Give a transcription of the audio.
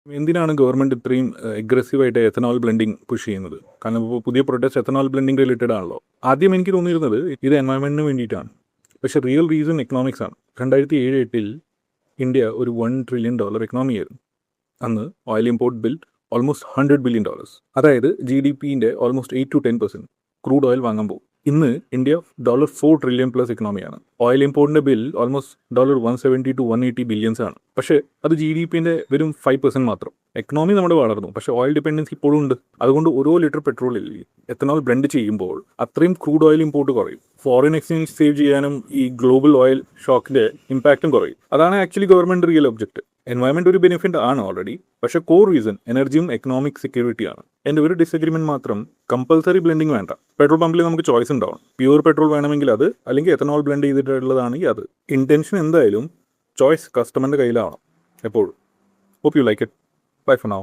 എന്തിനാണ് ഗവൺമെൻറ് ഇത്രയും അഗ്രസീവായിട്ട് ethanol blending push ചെയ്യുന്നത്? കാരണം ഇപ്പോൾ പുതിയ പ്രൊഡക്ട്സ് എത്തനോൾ ബ്ലെൻഡിങ് റിലേറ്റഡ് ആണല്ലോ. ആദ്യം എനിക്ക് തോന്നിയിരുന്നത് ഇത് എൻവയോൺമെൻറ്റിന് വേണ്ടിയിട്ടാണ്. പക്ഷേ റിയൽ റീസൺ എക്കണോമിക്സ് ആണ്. 2007-8 ഇന്ത്യ ഒരു $1 trillion എക്കണോമി ആയിരുന്നു. അന്ന് oil import bill almost $100 billion. അതായത് GDPൻ്റെ ഓൾമോസ്റ്റ് 8-10% ക്രൂഡ് ഓയിൽ വാങ്ങാൻ പോകും. ഇന്ന് ഇന്ത്യ $4 trillion പ്ലസ് എക്കണോമിയാണ്. ഓയിൽ ഇമ്പോർട്ടിൻ്റെ ബിൽ ഓൾമോസ്റ്റ് $170-180 billions ആണ്. പക്ഷേ അത് GDPൻ്റെ വെറും 5% മാത്രം. എക്കണോമി നമ്മുടെ വളർന്നു, പക്ഷേ ഓയിൽ ഡിപ്പെൻഡൻസി ഇപ്പോഴും ഉണ്ട്. അതുകൊണ്ട് ഓരോ ലിറ്റർ പെട്രോളിൽ എത്തനോൾ ബ്ലെൻഡ് ചെയ്യുമ്പോൾ അത്രയും ക്രൂഡ് ഓയിൽ ഇമ്പോർട്ട് കുറയും. ഫോറിൻ എക്സ്ചേഞ്ച് സേവ് ചെയ്യാനും ഈ ഗ്ലോബൽ ഓയിൽ ഷോക്കിൻ്റെ ഇമ്പാക്റ്റും കുറയും. അതാണ് actually government real object. Environment ഒരു ബെനിഫിറ്റ് ആണ് ഓൾറെഡി, പക്ഷേ കോർ റീസൺ എനർജിയും എക്കണോമിക് സെക്യൂരിറ്റിയാണ്. എൻ്റെ ഒരു ഡിസഗ്രിമെൻറ്റ് മാത്രം, കമ്പൽസറി ബ്ലെൻഡിങ് വേണ്ട. പെട്രോൾ പമ്പിൽ നമുക്ക് ചോയ്സ് ഉണ്ടാവും. പ്യൂർ പെട്രോൾ വേണമെങ്കിൽ അത്, അല്ലെങ്കിൽ എത്തനോൾ ബ്ലെൻഡ് ചെയ്തിട്ടുള്ളതാണെങ്കിൽ അത്. ഇൻറ്റൻഷൻ എന്തായാലും ചോയ്സ് കസ്റ്റമറിൻ്റെ കയ്യിലാവണം എപ്പോഴും. Hope you like it. Bye for now.